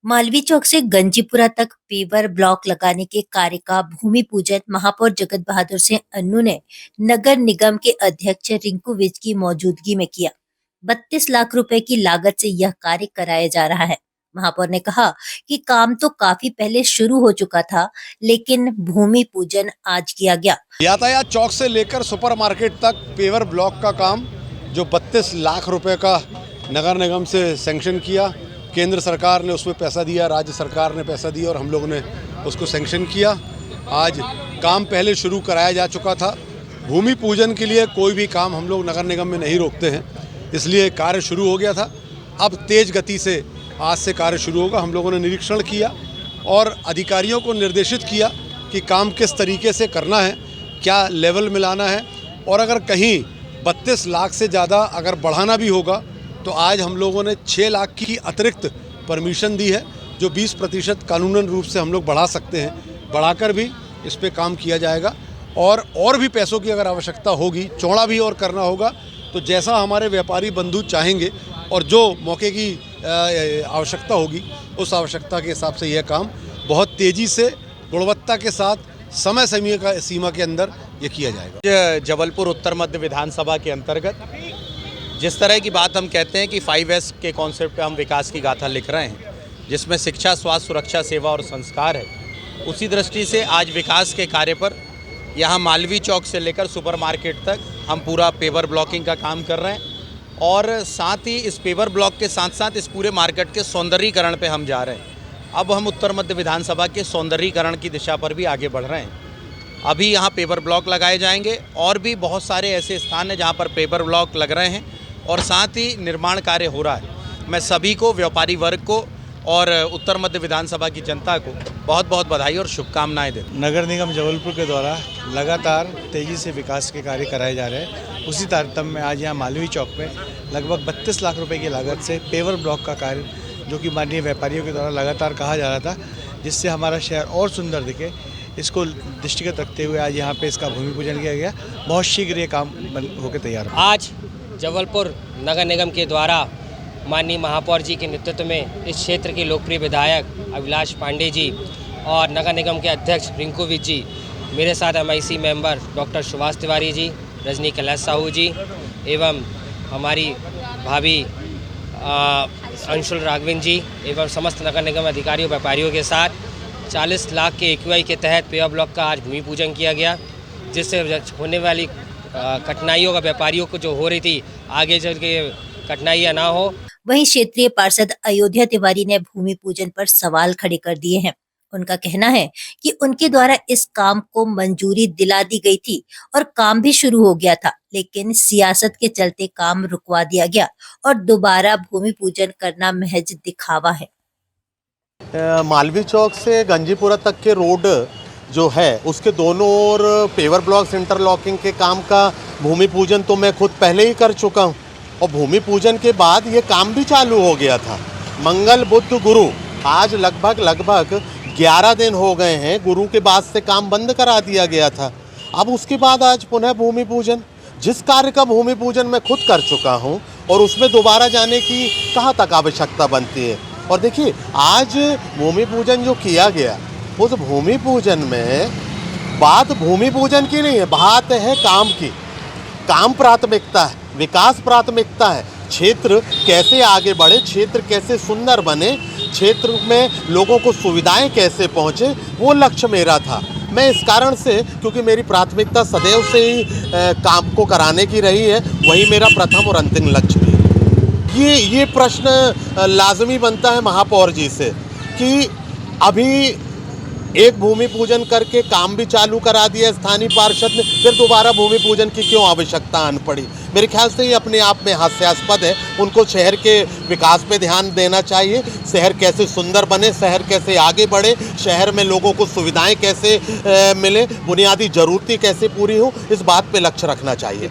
मालवीय चौक से गंजीपुरा तक paver block लगाने के कार्य का भूमि पूजन महापौर जगत बहादुर सिंह अन्नू ने नगर निगम के अध्यक्ष रिंकू विज की मौजूदगी में किया। 32 लाख रुपए की लागत से यह कार्य कराया जा रहा है। महापौर ने कहा कि काम तो काफी पहले शुरू हो चुका था, लेकिन भूमि पूजन आज किया गया। यातायात चौक से लेकर सुपर मार्केट तक पेवर ब्लॉक का काम जो 32 लाख रुपए का नगर निगम से सैंक्शन किया, केंद्र सरकार ने उसमें पैसा दिया, राज्य सरकार ने पैसा दिया और हम लोगों ने उसको सैंक्शन किया। आज काम पहले शुरू कराया जा चुका था। भूमि पूजन के लिए कोई भी काम हम लोग नगर निगम में नहीं रोकते हैं, इसलिए कार्य शुरू हो गया था। अब तेज गति से आज से कार्य शुरू होगा। हम लोगों ने निरीक्षण किया और अधिकारियों को निर्देशित किया कि काम किस तरीके से करना है, क्या लेवल मिलाना है, और अगर कहीं 32 लाख से ज़्यादा अगर बढ़ाना भी होगा तो आज हम लोगों ने 6 लाख की अतिरिक्त परमिशन दी है, जो 20% कानूनन रूप से हम लोग बढ़ा सकते हैं। बढ़ाकर भी इस पे काम किया जाएगा और भी पैसों की अगर आवश्यकता होगी, चौड़ा भी और करना होगा, तो जैसा हमारे व्यापारी बंधु चाहेंगे और जो मौके की आवश्यकता होगी उस आवश्यकता के हिसाब से यह काम बहुत तेज़ी से, गुणवत्ता के साथ, समय सीमा के अंदर ये किया जाएगा। जबलपुर उत्तर मध्य विधानसभा के अंतर्गत जिस तरह की बात हम कहते हैं कि 5S के कॉन्सेप्ट पे हम विकास की गाथा लिख रहे हैं, जिसमें शिक्षा, स्वास्थ्य, सुरक्षा, सेवा और संस्कार है, उसी दृष्टि से आज विकास के कार्य पर यहाँ मालवीय चौक से लेकर सुपर मार्केट तक हम पूरा पेवर ब्लॉकिंग का काम कर रहे हैं और साथ ही इस पेवर ब्लॉक के साथ साथ इस पूरे मार्केट के सौंदर्यीकरण पे हम जा रहे हैं। अब हम उत्तर मध्य विधानसभा के सौंदर्यीकरण की दिशा पर भी आगे बढ़ रहे हैं। अभी यहाँ पेवर ब्लॉक लगाए जाएंगे और भी बहुत सारे ऐसे स्थान हैं जहाँ पर पेवर ब्लॉक लग रहे हैं और साथ ही निर्माण कार्य हो रहा है। मैं सभी को, व्यापारी वर्ग को और उत्तर मध्य विधानसभा की जनता को बहुत बहुत बधाई और शुभकामनाएं देता हूं। नगर निगम जबलपुर के द्वारा लगातार तेज़ी से विकास के कार्य कराए जा रहे हैं। उसी तारतम्य में आज यहाँ मालवीय चौक में लगभग 32 लाख रुपए की लागत से पेवर ब्लॉक का कार्य, जो कि माननीय व्यापारियों के द्वारा लगातार कहा जा रहा था, जिससे हमारा शहर और सुंदर दिखे, इसको दृष्टिगत रखते हुए आज यहाँ पे इसका भूमि पूजन किया गया। बहुत शीघ्र ये काम होकर तैयार हो। आज जबलपुर नगर निगम के द्वारा माननीय महापौर जी के नेतृत्व में इस क्षेत्र के लोकप्रिय विधायक अभिलाष पांडे जी और नगर निगम के अध्यक्ष रिंकू विज जी, मेरे साथ MIC member doctor Subhash Tiwari ji, Rajni Kailash Sahu ji एवं हमारी भाभी अंशुल राघविन जी एवं समस्त नगर निगम अधिकारियों व्यापारियों के साथ 40 लाख के EQI के तहत पेवर ब्लॉक का आज भूमि पूजन किया गया, जिससे होने वाली कठिनाइयों का व्यापारियों को जो हो रही थी, आगे चल के कठिनाइयां ना हो। वहीं क्षेत्रीय पार्षद अयोध्या तिवारी ने भूमि पूजन पर सवाल खड़े कर दिए हैं। उनका कहना है कि उनके द्वारा इस काम को मंजूरी दिला दी गई थी और काम भी शुरू हो गया था, लेकिन सियासत के चलते काम रुकवा दिया गया और दोबारा भूमि पूजन करना महज दिखावा है। मालवीय चौक से गंजीपुरा तक के रोड जो है उसके दोनों ओर पेवर ब्लॉक्स इंटरलॉकिंग के काम का भूमि पूजन तो मैं खुद पहले ही कर चुका हूँ और भूमि पूजन के बाद ये काम भी चालू हो गया था। मंगल बुध गुरु, आज लगभग 11 दिन हो गए हैं। गुरु के बाद से काम बंद करा दिया गया था। अब उसके बाद आज पुनः भूमि पूजन, जिस कार्य का भूमि पूजन मैं खुद कर चुका हूँ और उसमें दोबारा जाने की कहाँ तक आवश्यकता बनती है। और देखिए, आज भूमि पूजन जो किया गया, उस भूमि पूजन में बात भूमि पूजन की नहीं है, बात है काम की। काम प्राथमिकता है, विकास प्राथमिकता है। क्षेत्र कैसे आगे बढ़े, क्षेत्र कैसे सुंदर बने, क्षेत्र में लोगों को सुविधाएं कैसे पहुंचे, वो लक्ष्य मेरा था। मैं इस कारण से, क्योंकि मेरी प्राथमिकता सदैव से ही काम को कराने की रही है, वही मेरा प्रथम और अंतिम लक्ष्य भी है। ये प्रश्न लाजमी बनता है महापौर जी से कि अभी एक भूमि पूजन करके काम भी चालू करा दिया स्थानीय पार्षद ने, फिर दोबारा भूमि पूजन की क्यों आवश्यकता आन पड़ी। मेरे ख्याल से ये अपने आप में हास्यास्पद है। उनको शहर के विकास पे ध्यान देना चाहिए। शहर कैसे सुंदर बने, शहर कैसे आगे बढ़े, शहर में लोगों को सुविधाएं कैसे मिले, बुनियादी ज़रूरतें कैसे पूरी हो, इस बात पे लक्ष्य रखना चाहिए।